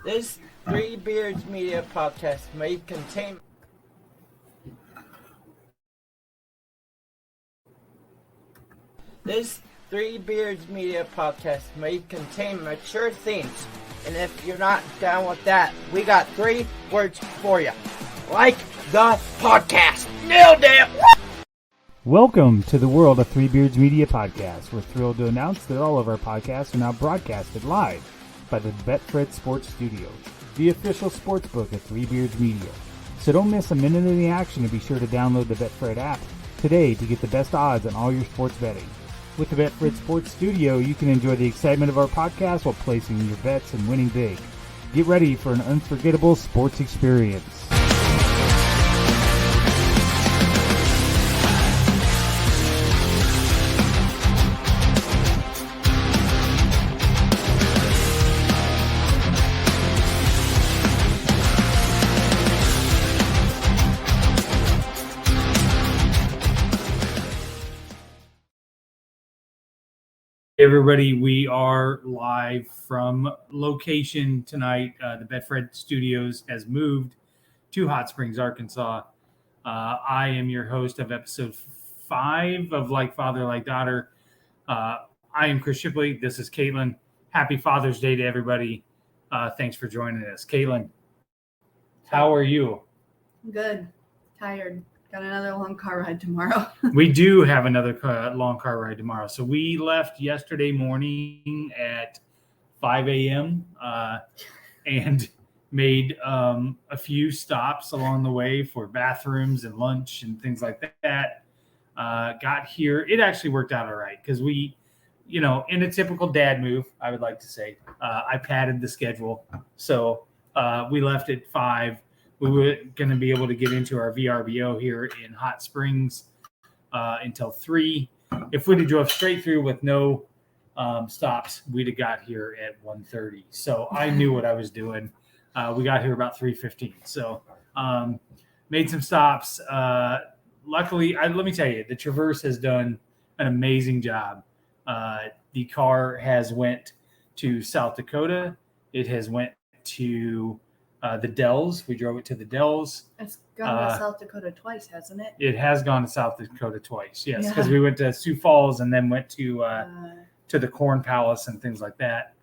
This Three Beards Media podcast may contain mature themes, and if you're not down with that, we got 3 words for you. Like the podcast. Nailed it! Welcome to the world of Three Beards Media Podcast. We're thrilled to announce that all of our podcasts are now broadcasted live by the Betfred Sports Studios, the official sports book of Three Beards Media. So don't miss a minute of the action and be sure to download the Betfred app today to get the best odds on all your sports betting. With the Betfred Sports Studio, you can enjoy the excitement of our podcast while placing your bets and winning big. Get ready for an unforgettable sports experience. Hey everybody, we are live from location tonight. The Betfred Studios has moved to Hot Springs, Arkansas. I am your host of episode 5 of Like Father, Like Daughter. I am Chris Shipley. This is Caitlyn. Happy Father's Day to everybody. Thanks for joining us. Caitlyn, how are you? Good. Tired. Got another long car ride tomorrow. We do have another long car ride tomorrow. So we left yesterday morning at 5 a.m. And made a few stops along the way for bathrooms and lunch and things like that. Got here. It actually worked out all right because we, in a typical dad move, I would like to say, I padded the schedule. So we left at 5. We were going to be able to get into our VRBO here in Hot Springs until 3. If we'd have drove straight through with no stops, we'd have got here at 1:30. So I knew what I was doing. We got here about 3:15. So made some stops. Luckily, let me tell you, the Traverse has done an amazing job. The car has went to South Dakota. It has went to the Dells. We drove it to the Dells. It's gone to South Dakota twice, hasn't it? It has gone to South Dakota twice, yes, because we went to Sioux Falls and then went to the Corn Palace and things like that.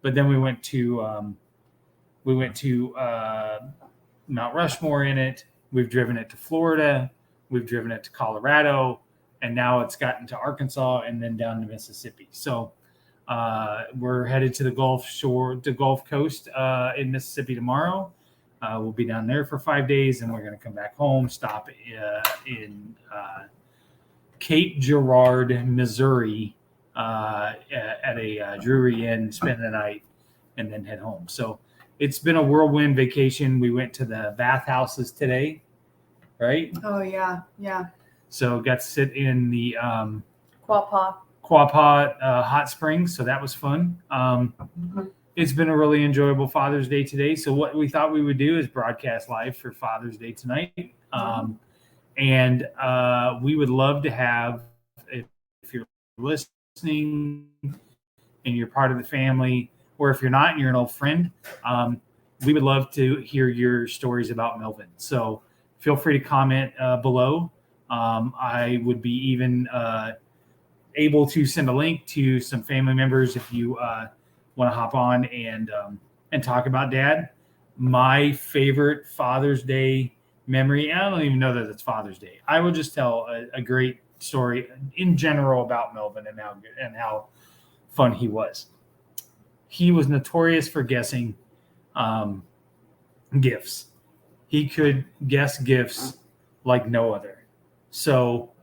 But then we went to Mount Rushmore in it. We've driven it to Florida. We've driven it to Colorado, and now it's gotten to Arkansas and then down to Mississippi. So we're headed to the Gulf Coast in Mississippi tomorrow. We'll be down there for 5 days, and we're going to come back home, stop in Cape Girardeau, Missouri, at a Drury Inn, spend the night, and then head home. So it's been a whirlwind vacation. We went to the bathhouses today, right? Oh, yeah. So got to sit in the Quapaw Hot Springs, so that was fun. It's been a really enjoyable Father's Day today. So what we thought we would do is broadcast live for Father's Day tonight. And we would love to have, if you're listening and you're part of the family, or if you're not and you're an old friend, we would love to hear your stories about Melvin. So feel free to comment below. I would be even able to send a link to some family members if you want to hop on and talk about Dad. My favorite Father's Day memory, I don't even know that it's Father's Day. I will just tell a great story in general about Melvin and how fun he was. He was notorious for guessing gifts. He could guess gifts like no other. So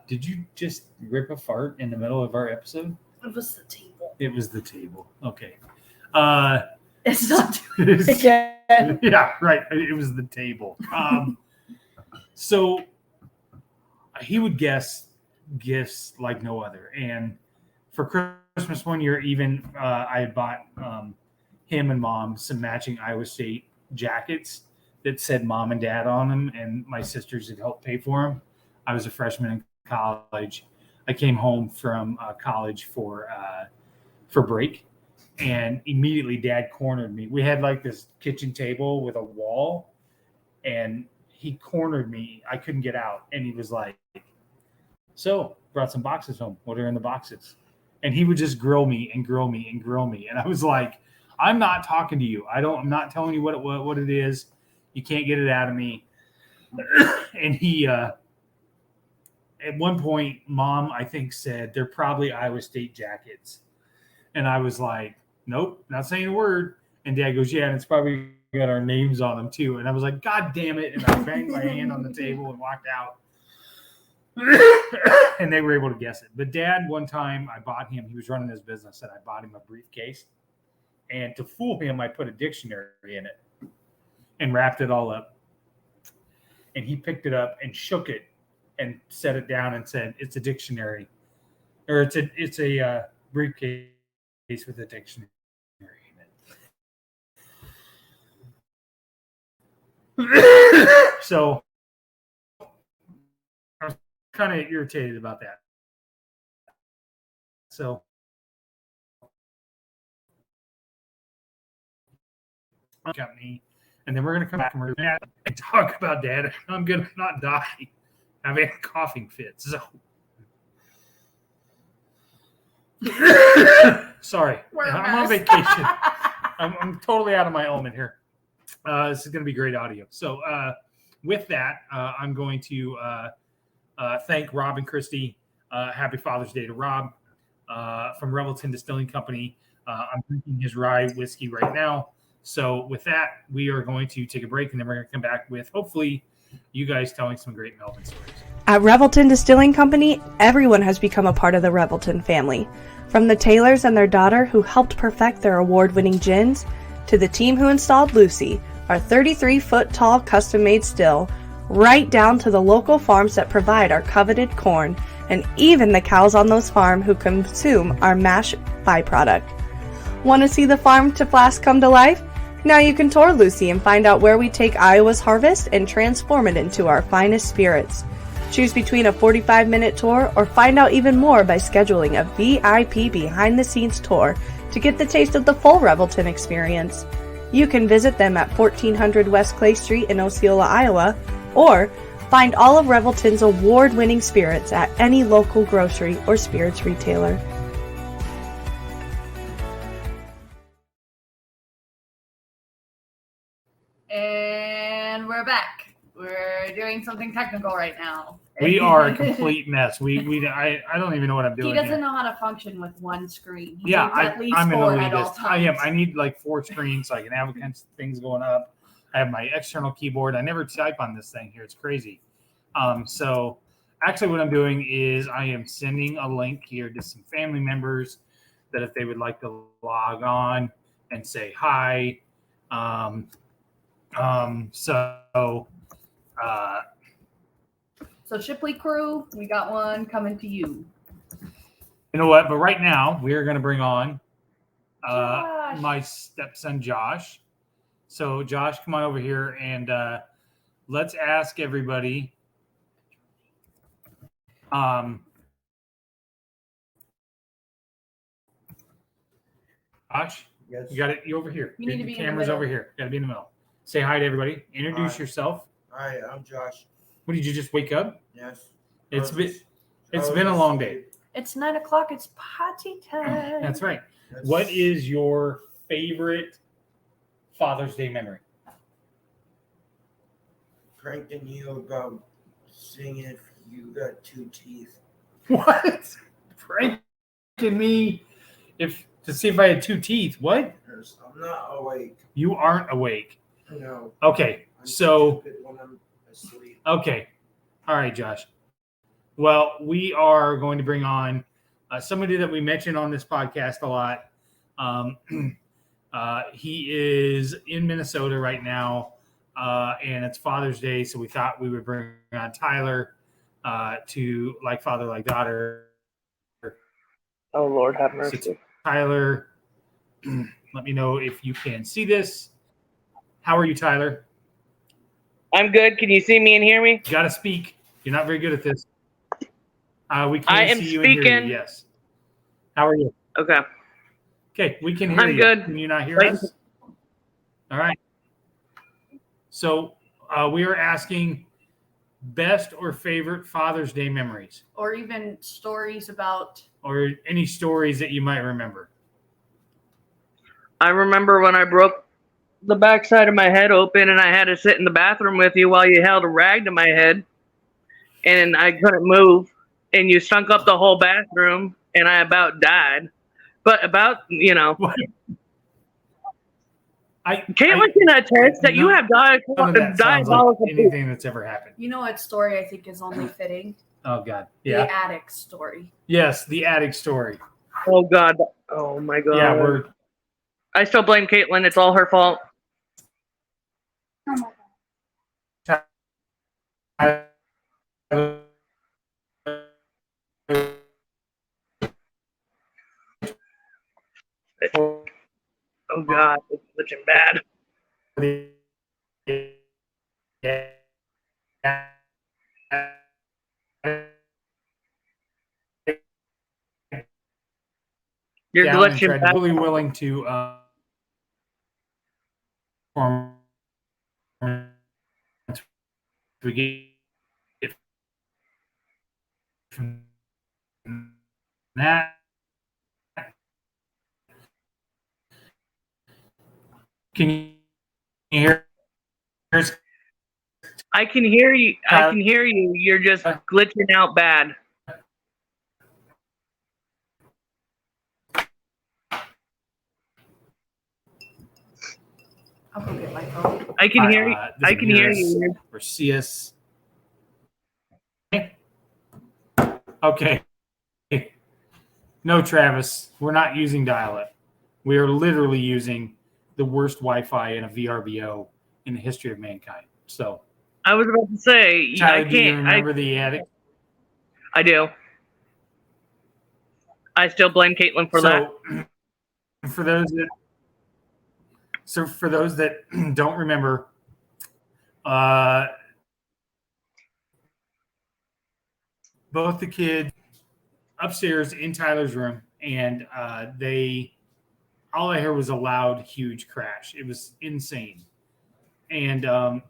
did you just rip a fart in the middle of our episode? It was the table. It was the table. Okay. It's not doing it again. Yeah, right. It was the table. So he would guess gifts like no other. And for Christmas one year, even I had bought him and Mom some matching Iowa State jackets that said Mom and Dad on them, and my sisters had helped pay for them. I was a freshman in college. I came home from college for break, And immediately Dad cornered me. We had like this kitchen table with a wall, and he cornered me. I couldn't get out. And he was like, so brought some boxes home. What are in the boxes? And he would just grill me and grill me and grill me. And I was like, I'm not talking to you. I'm not telling you what it is. You can't get it out of me. And he, at one point, Mom, I think, said, they're probably Iowa State jackets. And I was like, nope, not saying a word. And Dad goes, yeah, and it's probably got our names on them too. And I was like, God damn it. And I banged my hand on the table and walked out. And they were able to guess it. But Dad, one time I bought him, he was running his business, and I bought him a briefcase. And to fool him, I put a dictionary in it and wrapped it all up. And he picked it up and shook it and set it down and said, it's a dictionary. Or it's a briefcase with a dictionary in it. So I was kind of irritated about that. So company, and then we're going to come back and we're going to talk about Dad. I'm going to not die. I've had coughing fits. So sorry, I'm on vacation. I'm totally out of my element here. This is going to be great audio. So with that, I'm going to thank Rob and Christy. Happy Father's Day to Rob from Revelton Distilling Company. I'm drinking his rye whiskey right now. So with that, we are going to take a break, and then we're going to come back with, hopefully, you guys telling some great Melvin stories. At Revelton Distilling Company, everyone has become a part of the Revelton family. From the Taylors and their daughter who helped perfect their award-winning gins, to the team who installed Lucy, our 33-foot-tall custom-made still, right down to the local farms that provide our coveted corn, and even the cows on those farms who consume our mash byproduct. Want to see the farm to flask come to life? Now you can tour Lucy and find out where we take Iowa's harvest and transform it into our finest spirits. Choose between a 45-minute tour or find out even more by scheduling a VIP behind-the-scenes tour to get the taste of the full Revelton experience. You can visit them at 1400 West Clay Street in Osceola, Iowa, or find all of Revelton's award-winning spirits at any local grocery or spirits retailer. And we're back. We're doing something technical right now. We are a complete mess. I don't even know what I'm doing. He doesn't here. know how to function with one screen. He Yeah, needs at least I'm an 4 at all elitist. times. I am. I need like 4 screens so I can have things going up. I have my external keyboard. I never type on this thing here. It's crazy. So actually what I'm doing is I am sending a link here to some family members that if they would like to log on and say hi. So Shipley crew, we got one coming to you. You know what? But right now we are going to bring on Josh. my stepson Josh. So Josh, come on over here and let's ask everybody. Josh, Yes. you got it. You over here. You need to The be in the camera's middle. over here. Got to be in the middle. Say hi to everybody. Introduce Hi. yourself. Hi, I'm Josh. What did you just wake up? Yes. It's been a long day. It's 9 o'clock. It's potty time. That's right. What is your favorite Father's Day memory? Pranking you about seeing if you got 2 teeth. What? Pranking me to see if I had 2 teeth. What? I'm not awake. You aren't awake. No. Okay. I'm So, stupid when I'm asleep. okay. All right, Josh. Well, we are going to bring on somebody that we mentioned on this podcast a lot. He is in Minnesota right now, and it's Father's Day, so we thought we would bring on Tyler to Like Father, Like Daughter. Oh, Lord, have So, mercy. Tyler, let me know if you can see this. How are you, Tyler? I'm good. Can you see me and hear me? You got to speak. You're not very good at this. We I can't am see you and hear speaking. you. Yes. How are you? Okay. Okay, we can hear I'm you. good. Can you not hear Wait. us? All right. So we are asking best or favorite Father's Day memories, Or even stories about. or any stories that you might remember. I remember when I broke the backside of my head open and I had to sit in the bathroom with you while you held a rag to my head and I couldn't move and you stunk up the whole bathroom and I about died. But Caitlin can attest that you have None of that sounds like diabolical poop. anything that's ever happened. You know what story I think is only fitting? Oh God. The Yeah. attic story. Yes, the attic story. Oh God. Oh my God. Yeah, I still blame Caitlin. It's all her fault. Oh God, it's glitching bad. You're down and glitching tried bad. really willing to we get from that. Can you hear? I can hear you. I can hear you. You're just glitching out bad. I'll go get my phone. I can hear you. I can hear you. Or see us. Okay. No, Travis, we're not using dial-up. We are literally using the worst Wi-Fi in a VRBO in the history of mankind. So, I was about to say, Tyler, I do you can't. remember the attic? I do. I still blame Caitlin for that. For those that don't remember, both the kids upstairs in Tyler's room, and all I heard was a loud, huge crash. It was insane. And I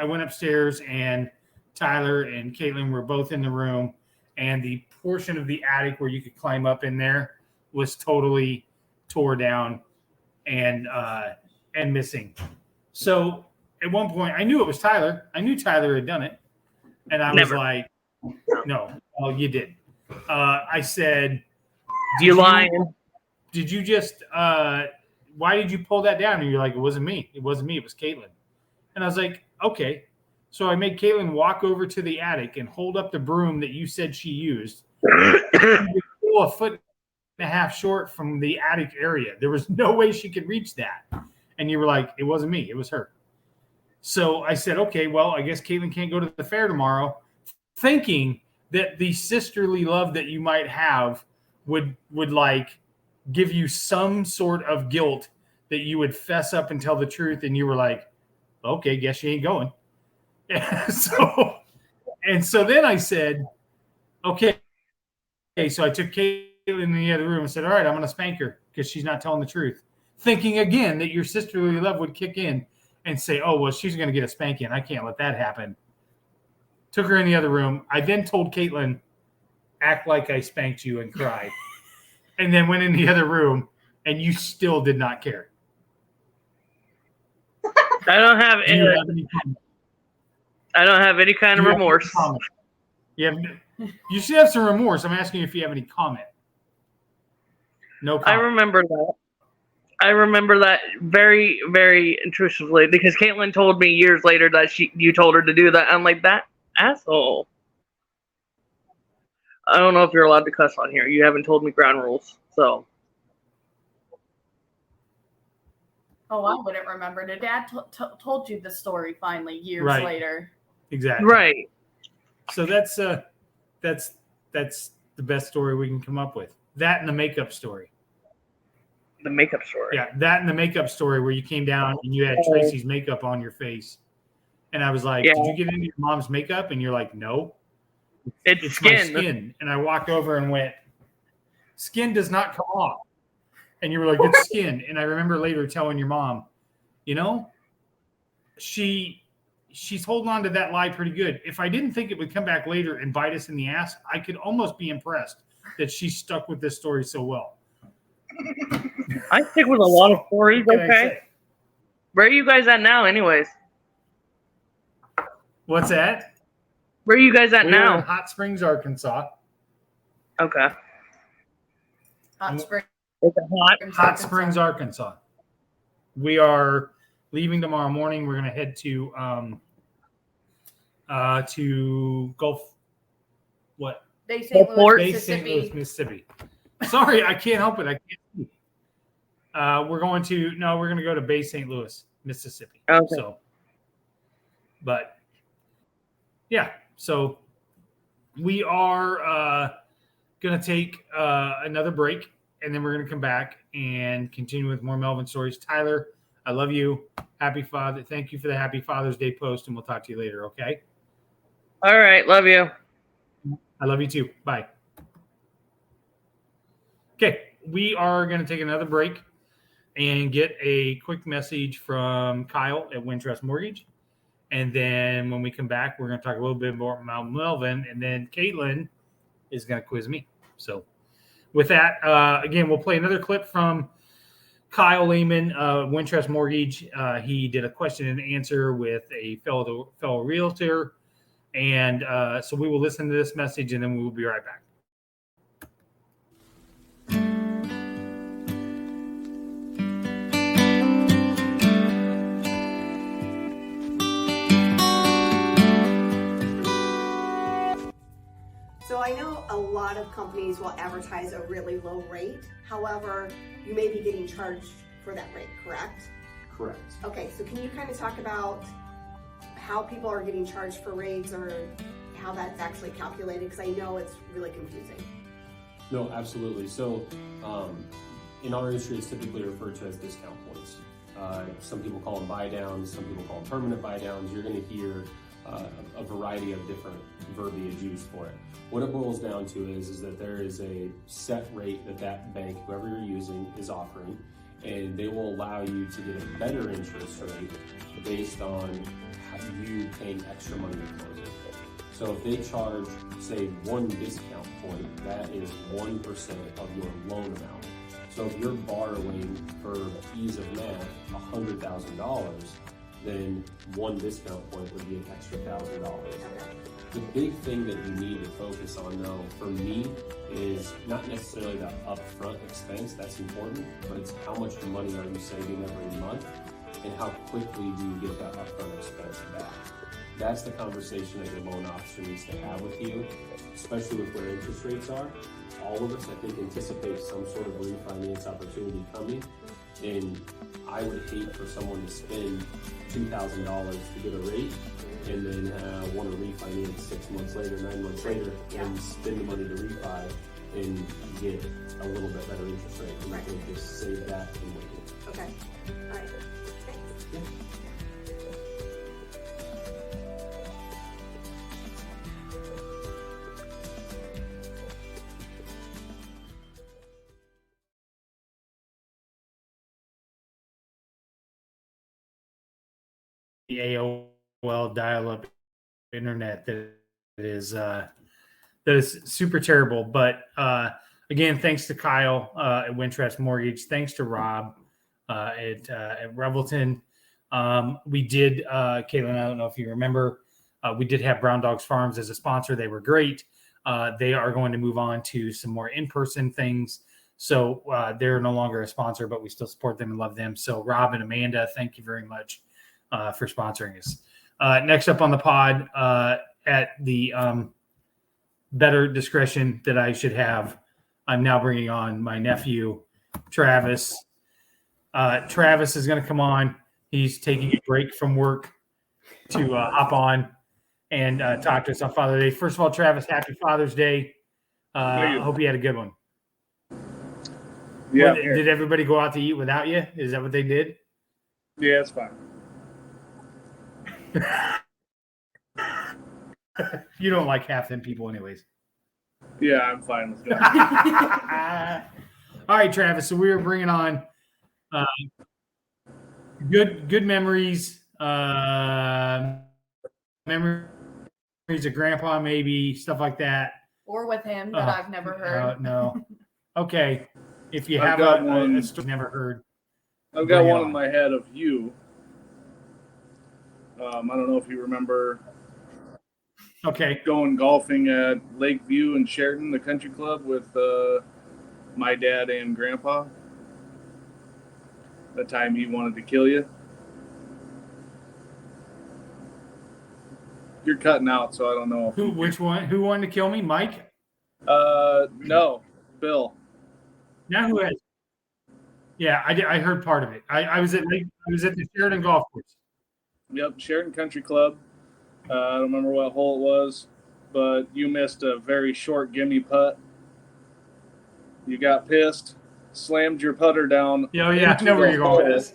went upstairs, and Tyler and Caitlin were both in the room, and the portion of the attic where you could climb up in there was totally tore down and missing. So at one point, I knew it was Tyler. I knew Tyler had done it, and I was like, "No, oh, you did." I said, "You lying? Did you just? Why did you pull that down?" And you're like, "It wasn't me. It wasn't me. It was Caitlin." And I was like, "Okay." So I made Caitlin walk over to the attic and hold up the broom that you said she used. Pull a foot and a half short from the attic area. There was no way she could reach that. And you were like, "It wasn't me. It was her." So I said, "Okay, well, I guess Caitlin can't go to the fair tomorrow," thinking that the sisterly love that you might have would like give you some sort of guilt that you would fess up and tell the truth. And you were like, "Okay, guess she ain't going." So then I said, "Okay." So I took Caitlin in the other room and said, "All right, I'm going to spank her because she's not telling the truth," thinking again that your sisterly love would kick in and say, "Oh, well, she's going to get a spanking. I can't let that happen." Took her in the other room. I then told Caitlin, "Act like I spanked you," and cried. And then went in the other room, and you still did not care. I don't have any kind of remorse. You should have some remorse. I'm asking you if you have any comment. No comment. I remember that very, very intrusively because Caitlin told me years later that you told her to do that. I'm like, that asshole. I don't know if you're allowed to cuss on here. You haven't told me ground rules, so. Oh, I wouldn't remember. The dad told you the story finally years later. Exactly. Right. So that's the best story we can come up with. That and the makeup story. The makeup story. Yeah, that and the makeup story where you came down and you had Tracy's makeup on your face. And I was like, "Did you get into your mom's makeup?" And you're like, "No. It's my skin." skin." And I walked over and went, "Skin does not come off." And you were like, it's skin. And I remember later telling your mom, you know, she's holding on to that lie pretty good. If I didn't think it would come back later and bite us in the ass, I could almost be impressed that she stuck with this story so well. I stick with a lot of stories, What can I okay? say? Where are you guys at now, anyways? What's that? Where are you guys at We're now? in Hot Springs, Arkansas. Okay. Hot spring. Is it hot? Hot Springs, Arkansas. We are leaving tomorrow morning. We're going to head to Gulf. What? Bay St. Louis, Port. Bay St. Louis, Mississippi. Sorry, I can't help it. I can't see. We're going to go to Bay St. Louis, Mississippi. Okay. So, but yeah, so we are going to take another break, and then we're going to come back and continue with more Melvin stories. Tyler, I love you. Happy Father. Thank you for the Happy Father's Day post, and we'll talk to you later. Okay. All right. Love you. I love you too. Bye. Okay, we are going to take another break and get a quick message from Kyle at Wintrust Mortgage. And then when we come back, we're going to talk a little bit more about Melvin. And then Caitlyn is going to quiz me. So with that, again, we'll play another clip from Kyle Lehman, Wintrust Mortgage. He did a question and answer with a fellow realtor. And so we will listen to this message, and then we will be right back. So I know a lot of companies will advertise a really low rate. However, you may be getting charged for that rate, correct? Correct. Okay, so can you kind of talk about how people are getting charged for rates or how that's actually calculated? Because I know it's really confusing. No, absolutely. So in our industry, it's typically referred to as discount points. Some people call them buy downs, some people call them permanent buy downs. You're going to hear a variety of different verbiage used for it. What it boils down to is that there is a set rate that bank, whoever you're using, is offering, and they will allow you to get a better interest rate based on you paying extra money to close it. So if they charge, say, one discount point, that is 1% of your loan amount. So if you're borrowing, for ease of math, $100,000, then one discount point would be an extra $1,000. The big thing that you need to focus on, though, for me, is not necessarily the upfront expense. That's important, but it's how much money are you saving every month, and how quickly do you get that upfront expense back. That's the conversation that your loan officer needs to have with you, especially with where interest rates are. All of us, I think, anticipate some sort of refinance opportunity coming, and I would hate for someone to spend $2,000 to get a rate and then want to refinance 6 months later, 9 months later, and spend the money to refi and get a little bit better interest rate. And I think just save that and wait. Okay, all right, thanks. Yeah. The AOL dial-up internet that is super terrible. But again, thanks to Kyle at Wintrust Mortgage. Thanks to Rob at Revelton. We did, Caitlin, I don't know if you remember, we did have Brown Dogs Farms as a sponsor. They were great. They are going to move on to some more in-person things. So they're no longer a sponsor, but we still support them and love them. So Rob and Amanda, thank you very much for sponsoring us. Next up on the pod, at the better discretion that I should have, I'm now bringing on my nephew, Travis. Travis is going to come on. He's taking a break from work to hop on and talk to us on Father's Day. First of all, Travis, happy Father's Day. Hope you had a good one. Yeah. Did everybody go out to eat without you? Is that what they did? Yeah, it's fine. You don't like half them people anyways. Yeah, I'm fine with that. All right, Travis. So we were bringing on good memories. Memories of Grandpa, maybe stuff like that. Or with him that I've never heard. No. Okay. If you I've have got a one. story never heard, I've got bring it one in on. my head of you. I don't know if you remember Okay. going golfing at Lakeview in Sheraton, the country club, with my dad and Grandpa. The time he wanted to kill you. You're cutting out, so I don't know. Which one? Who wanted to kill me? Mike? No, Bill. Now who has? Yeah, I heard part of it. I was at the Sheridan Golf Course. Yep, Sheraton Country Club. I don't remember what hole it was, but you missed a very short gimme putt. You got pissed, slammed your putter down. Yeah, I know where you're going with this.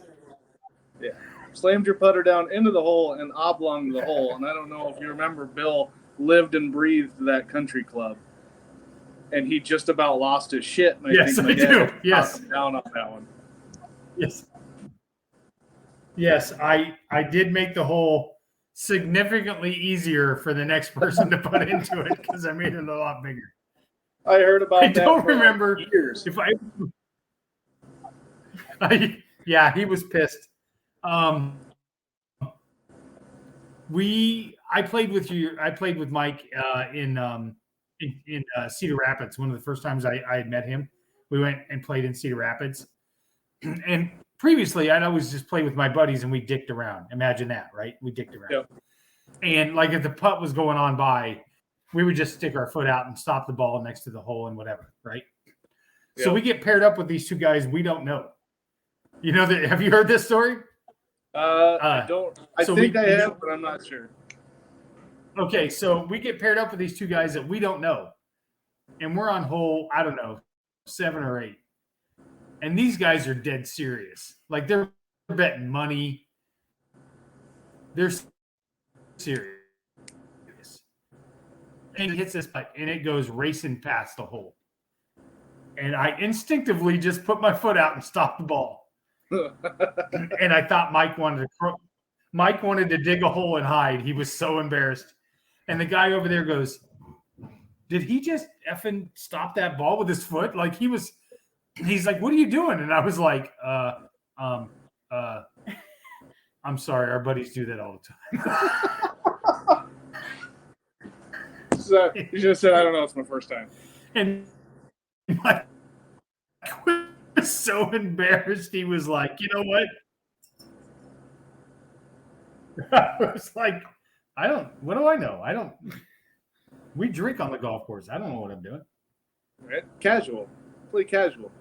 Yeah, slammed your putter down into the hole and oblonged the hole. And I don't know if you remember, Bill lived and breathed that country club, and he just about lost his shit. And Yes, think I my dad do. talked Yes. him down on that one. Yes, I did make the hole significantly easier for the next person to put into it because I made it a lot bigger. I heard about I that. don't for remember years. if he was pissed. I played with you. I played with Mike in Cedar Rapids. One of the first times I had met him, we went and played in Cedar Rapids. And previously, I'd always just play with my buddies and we dicked around. Imagine that, right? We dicked around. Yep. And like if the putt was going on by, we would just stick our foot out and stop the ball next to the hole and whatever, right? Yep. So we get paired up with these two guys we don't know. You know that? Have you heard this story? I don't. I think I have, but I'm not sure. Okay, so we get paired up with these two guys that we don't know, and we're on hole, I don't know, 7 or 8, and these guys are dead serious. Like they're betting money. They're serious. And he hits this putt, and it goes racing past the hole. And I instinctively just put my foot out and stopped the ball. And I thought Mike wanted to dig a hole and hide. He was so embarrassed. And the guy over there goes, "Did he just effing stop that ball with his foot?" Like he's like, "What are you doing?" And I was like, I'm sorry, our buddies do that all the time. So you should have said, "I don't know, it's my first time." And Mike was so embarrassed. He was like, "You know what?" I was like, what do I know? We drink on the golf course. I don't know what I'm doing. Right? Casual. Play casual.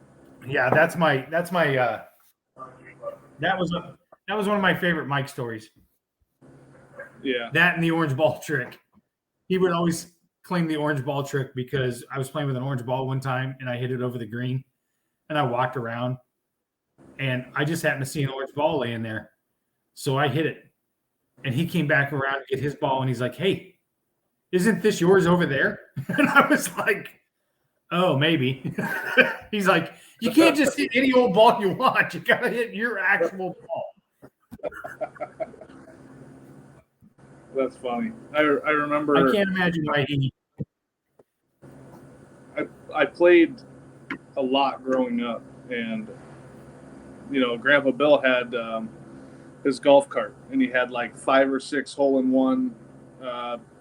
Yeah, that was one of my favorite Mike stories. Yeah. That and the orange ball trick. He would always claim the orange ball trick because I was playing with an orange ball one time and I hit it over the green and I walked around and I just happened to see an orange ball laying there. So I hit it. And he came back around to get his ball and he's like, "Hey, isn't this yours over there?" And I was like, "Oh, maybe." He's like, "You can't just hit any old ball you want. You got to hit your actual ball." That's funny. I remember. I can't imagine why he. I played a lot growing up, and Grandpa Bill had his golf cart, and he had like 5 or 6 hole-in-one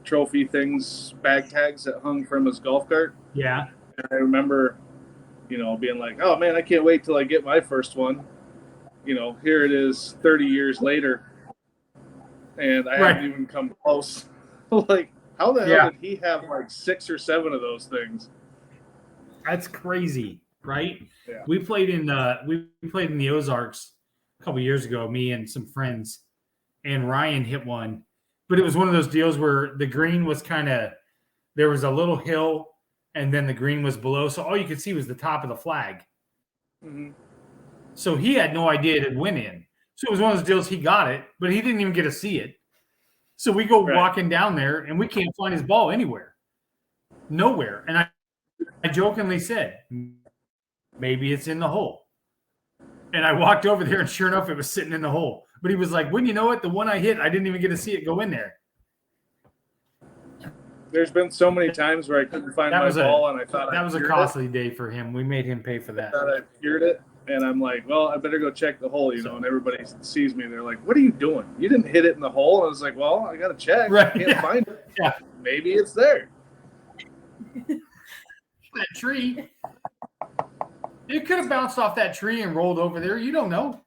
trophy things, bag tags that hung from his golf cart. Yeah. And I remember, being like, "Oh man, I can't wait till I get my first one." Here it is 30 years later, and I haven't even come close. Like, how the hell did he have like 6 or 7 of those things? That's crazy, right? Yeah. We played in the Ozarks a couple years ago, me and some friends, and Ryan hit one, but it was one of those deals where the green was there was a little hill and then the green was below. So all you could see was the top of the flag. Mm-hmm. So he had no idea it had went in. So it was one of those deals, he got it, but he didn't even get to see it. So we go walking down there and we can't find his ball anywhere. Nowhere. And I jokingly said, maybe it's in the hole. And I walked over there, and sure enough, it was sitting in the hole. But he was like, "Wouldn't you know it? The one I hit, I didn't even get to see it go in there." There's been so many times where I couldn't find my ball, and I thought that was a costly day for him. We made him pay for that. I thought I cured it, and I'm like, well, I better go check the hole, and everybody sees me, and they're like, "What are you doing? You didn't hit it in the hole." And I was like, "Well, I got to check. Right, I can't find it. Yeah, maybe it's there." That tree. It could have bounced off that tree and rolled over there. You don't know.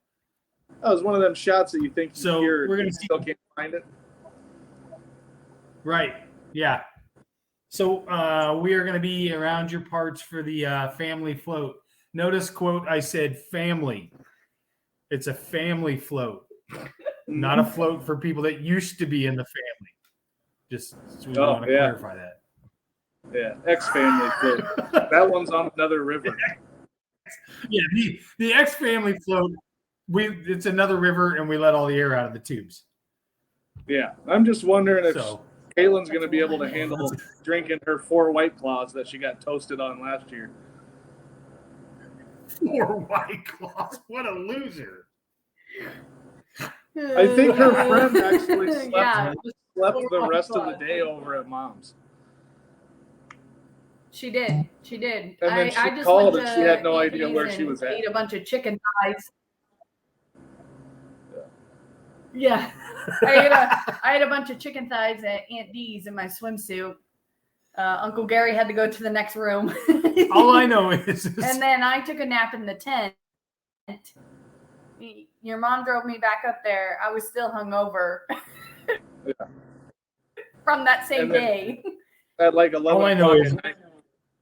That was one of them shots that you think so we're gonna still can't find it. Right. Yeah. So we are going to be around your parts for the family float. Notice, quote, I said family. It's a family float, not a float for people that used to be in the family. Just so we want to clarify that. Yeah, ex-family float. That one's on another river. Yeah, the ex-family float, it's another river, and we let all the air out of the tubes. Yeah, I'm just wondering if Caitlyn's going to be able to handle drinking her 4 White Claws that she got toasted on last year. 4 White Claws? What a loser. I think her friend actually slept the rest of the day over at Mom's. She did. She did. And then I just called went and to she had no idea where she was at. Ate a bunch of chicken thighs. Yeah. I ate a bunch of chicken thighs at Aunt D's in my swimsuit. Uncle Gary had to go to the next room. All I know is... And then I took a nap in the tent. Your mom drove me back up there. I was still hungover from that same day. At like 11 All I know is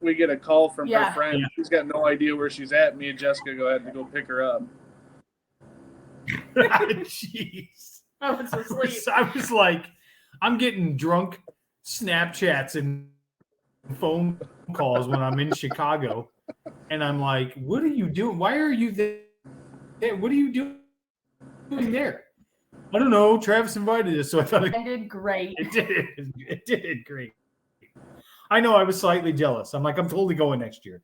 we get a call from her friend. Yeah. She's got no idea where she's at. Me and Jessica go ahead and go pick her up. Jeez. I was asleep. I was like, I'm getting drunk Snapchats and phone calls when I'm in Chicago. And I'm like, what are you doing? Why are you there? What are you doing there? I don't know. Travis invited us, so I thought it did great. It did great. I know I was slightly jealous. I'm like, I'm totally going next year.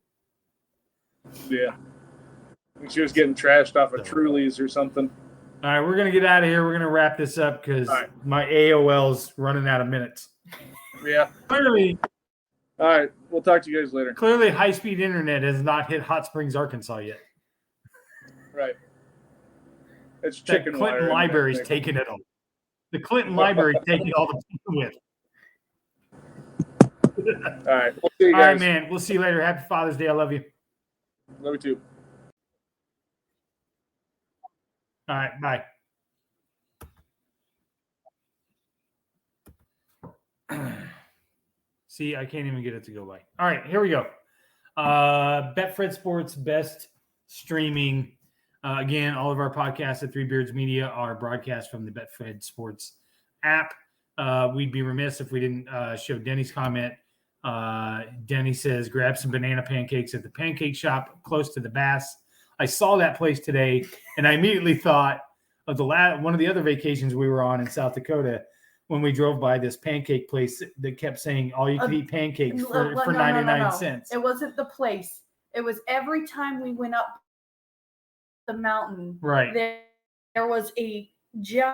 Yeah. She was getting trashed off of Truly's or something. All right, we're going to get out of here. We're going to wrap this up because my AOL's running out of minutes. Yeah. Clearly. All right. We'll talk to you guys later. Clearly, high-speed internet has not hit Hot Springs, Arkansas yet. Right. It's that chicken Clinton wire. Library's taking it all. The Clinton Library's taking all the people with. All right. We'll see you guys. All right, man. We'll see you later. Happy Father's Day. I love you. Love you too. All right. Bye. See, I can't even get it to go by. All right. Here we go. Betfred Sports Best Streaming. Again, all of our podcasts at Three Beards Media are broadcast from the Betfred Sports app. We'd be remiss if we didn't show Denny's comment. Denny says, grab some banana pancakes at the pancake shop close to the Bass. I saw that place today, and I immediately thought of one of the other vacations we were on in South Dakota when we drove by this pancake place that kept saying all you can eat pancakes for 99 cents. It wasn't the place. It was every time we went up the mountain. Right. There was a ginormous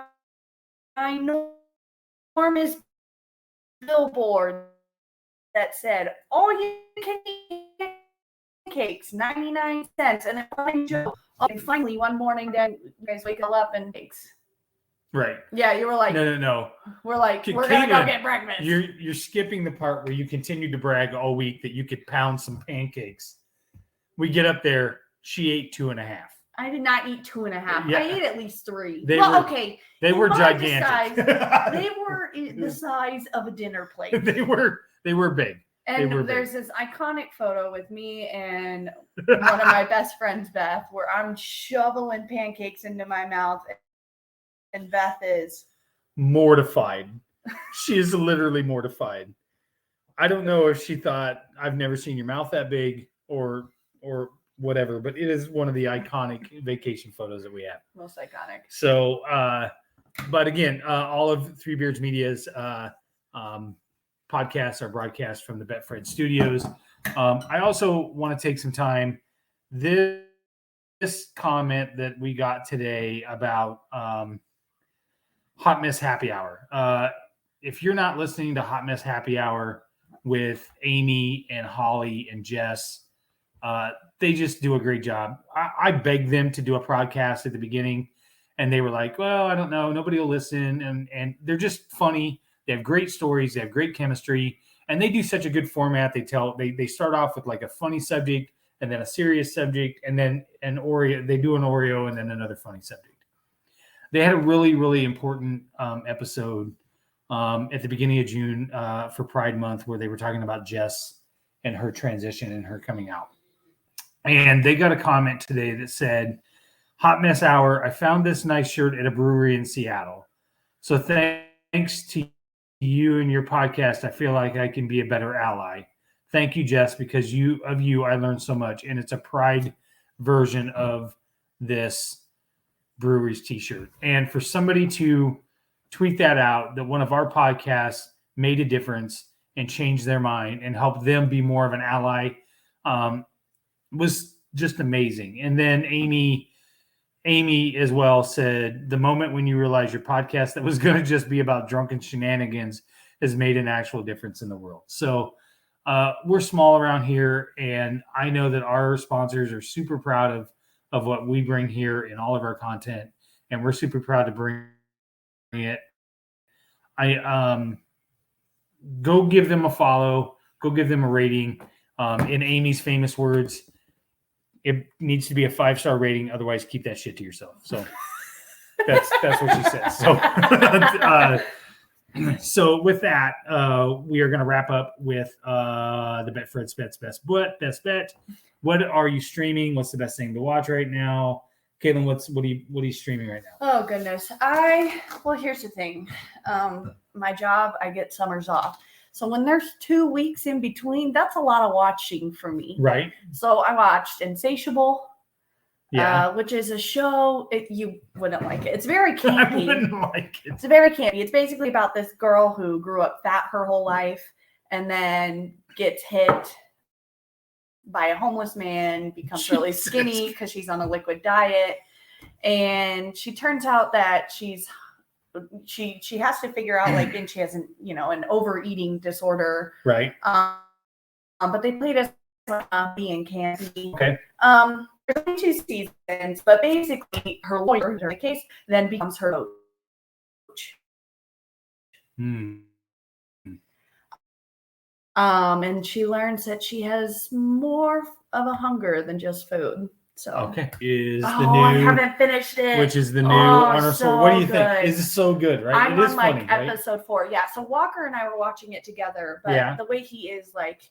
billboard that said, all you can eat pancakes, 99 cents. And then finally one morning, then you guys wake up and cakes. Right. Yeah, you were like, no. We're like, we're going to go get breakfast. You're skipping the part where you continued to brag all week that you could pound some pancakes. We get up there, she ate 2.5. I did not eat 2.5. Yeah. I ate at least 3. They were gigantic. They were the size of a dinner plate. They were big. And there's this iconic photo with me and one of my best friends, Beth, where I'm shoveling pancakes into my mouth. And Beth is mortified. She is literally mortified. I don't know if she thought I've never seen your mouth that big or whatever, but it is one of the iconic vacation photos that we have. Most iconic. So, but again, all of Three Beards Media's podcasts are broadcast from the Betfred Studios. I also want to take some time this comment that we got today about Hot Mess Happy Hour. If you're not listening to Hot Mess Happy Hour with Amy and Holly and Jess, they just do a great job. I begged them to do a podcast at the beginning, and they were like, well, I don't know. Nobody will listen. And they're just funny. They have great stories. They have great chemistry. And they do such a good format. They start off with like a funny subject and then a serious subject and then an Oreo. They do an Oreo and then another funny subject. They had a really, really important episode at the beginning of June for Pride Month where they were talking about Jess and her transition and her coming out. And they got a comment today that said, Hot Mess Hour, I found this nice shirt at a brewery in Seattle. So thanks to you and your podcast, I feel like I can be a better ally. Thank you, Jess, because I learned so much. And it's a Pride version of this brewery's t-shirt. And for somebody to tweet that out, that one of our podcasts made a difference and changed their mind and helped them be more of an ally was just amazing. And then Amy as well said, the moment when you realize your podcast that was going to just be about drunken shenanigans has made an actual difference in the world. So we're small around here, and I know that our sponsors are super proud of what we bring here in all of our content, and we're super proud to bring it. Go give them a follow, go give them a rating. In Amy's famous words, it needs to be a 5-star rating. Otherwise, keep that shit to yourself. So that's what she says. So with that, we are going to wrap up with the Betfred's Bets Best Bet. What are you streaming? What's the best thing to watch right now? Caitlin, what are you streaming right now? Oh goodness. Well, here's the thing. My job, I get summers off. So when there's 2 weeks in between, that's a lot of watching for me. Right. So I watched Insatiable, Yeah. which is a show. You wouldn't like it. It's very campy. I wouldn't like it. It's very campy. It's basically about this girl who grew up fat her whole life and then gets hit by a homeless man, becomes really skinny because she's on a liquid diet. And she turns out that she has to figure out, like, and she has an overeating disorder. Right. But they played us being campy. Okay. There's only 2 seasons, but basically her lawyer, in the case, then becomes her coach. And she learns that she has more of a hunger than just food. So okay, I haven't finished it. Which is the new Arnold so What do you good. think? Is it so good, right? I'm it is on funny, right? episode 4. Yeah. So Walker and I were watching it together, but the way he is, like,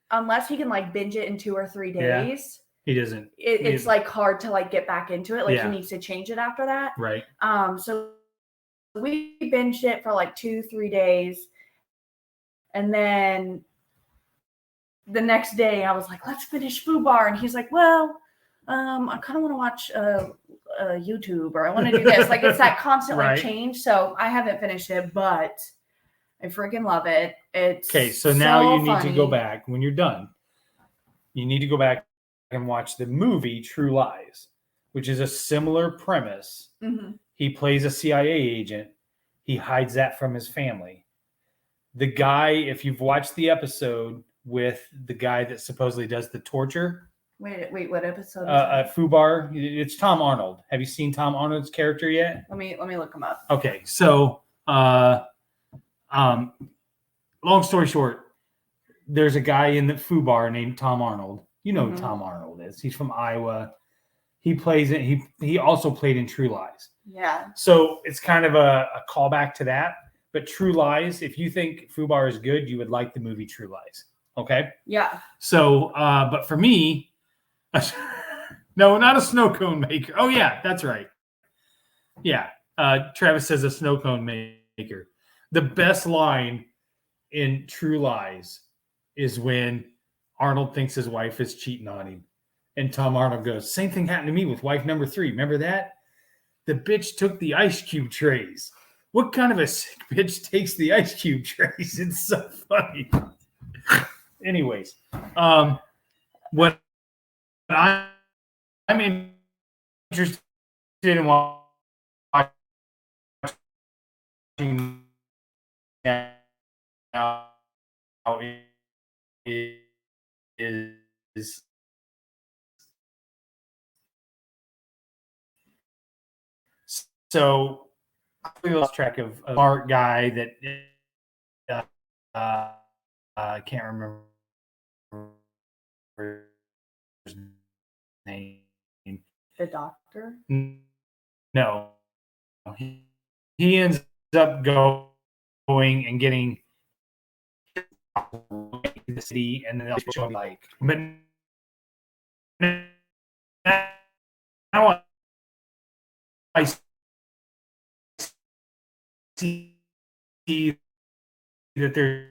unless he can like binge it in 2 or 3 days, he doesn't. It's like hard to like get back into it. Like he needs to change it after that. Right. So we binged it for like 2-3 days, and then the next day I was like, let's finish FUBAR. And he's like, well, I kind of want to watch YouTube, or I want to do this. Like, it's that constant like change. So I haven't finished it, but I freaking love it. It's okay. So now you need funny. to go back when you're done. You need to go back and watch the movie True Lies, which is a similar premise. Mm-hmm. He plays a CIA agent. He hides that from his family. The guy, if you've watched the episode with the guy that supposedly does the torture. Wait, what episode? FUBAR. It's Tom Arnold. Have you seen Tom Arnold's character yet? Let me look him up. Okay, so long story short, there's a guy in the FUBAR named Tom Arnold. You know who Tom Arnold is. He's from Iowa. He plays it. He also played in True Lies. Yeah. So it's kind of a callback to that. But True Lies, if you think FUBAR is good, you would like the movie True Lies. Okay? Yeah. So, but for me, no, not a snow cone maker. Oh, yeah, that's right. Yeah. Travis says a snow cone maker. The best line in True Lies is when Arnold thinks his wife is cheating on him. And Tom Arnold goes, same thing happened to me with wife number 3. Remember that? The bitch took the ice cube trays. What kind of a sick bitch takes the ice cube trays? It's so funny. Anyways, what I'm interested in watching now is so I lost track of a smart guy that I can't remember his name. The doctor? No. He ends up going and getting the city, and then they'll show him like. But now I see that there's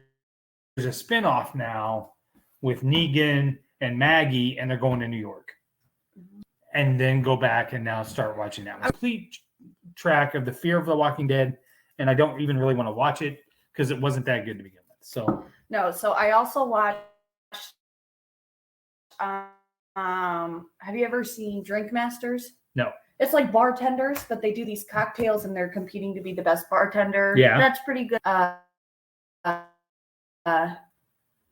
a spinoff now with Negan and Maggie, and they're going to New York. And then go back and now start watching that. Complete track of the Fear of the Walking Dead, and I don't even really want to watch it because it wasn't that good to begin with. So no, so I also watched. Have you ever seen Drink Masters? No. It's like bartenders, but they do these cocktails and they're competing to be the best bartender. Yeah, that's pretty good.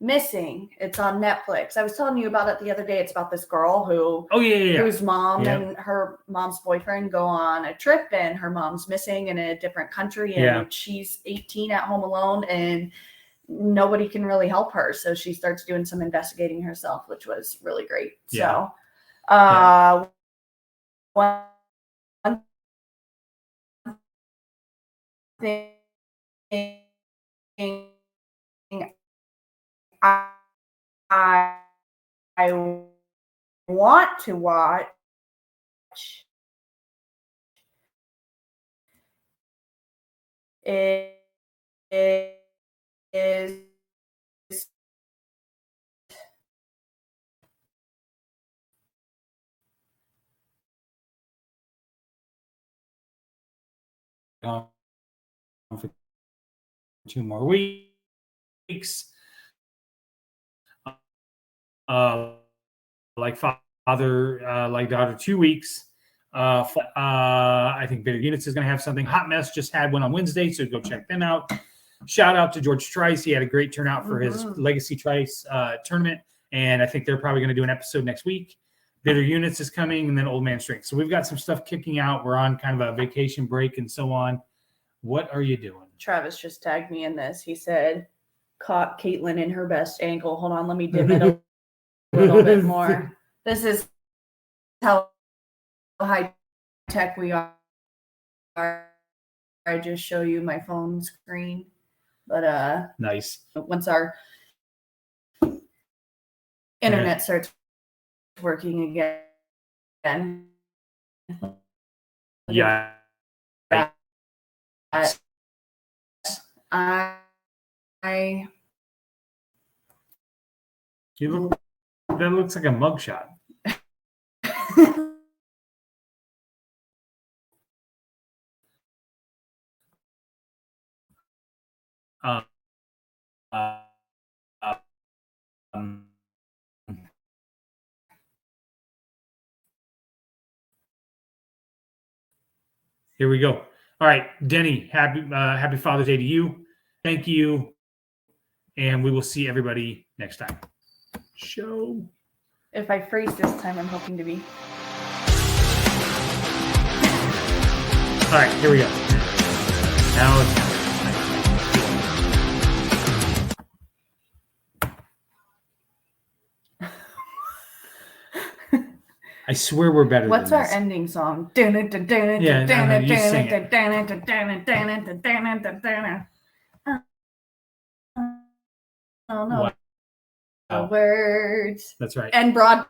Missing. It's on Netflix. I was telling you about it the other day. It's about this girl who, whose mom and her mom's boyfriend go on a trip, and her mom's missing in a different country, and she's 18 at home alone, and nobody can really help her. So she starts doing some investigating herself, which was really great. So, one thing I want to watch is for 2 more weeks. Like father, like daughter, 2 weeks. I think Bitter Units is going to have something. Hot Mess just had one on Wednesday, so go check them out. Shout out to George Trice. He had a great turnout for his Legacy Trice tournament, and I think they're probably going to do an episode next week. Bitter Units is coming, and then Old Man Strength. So we've got some stuff kicking out. We're on kind of a vacation break and so on. What are you doing? Travis just tagged me in this. He said, caught Caitlyn in her best angle. Hold on, let me dim it a little bit more. This is how high tech we are. I just show you my phone screen. But nice. Once our internet starts working again. Yeah. That looks like a mugshot. Here we go. All right, Denny, happy Father's Day to you. Thank you. And we will see everybody next time. Show. If I freeze this time, I'm hoping to be. All right, here we go. Now it's I swear we're better. What's our ending song? You sing it. Oh no. Wow. Words. That's right. And broadcast.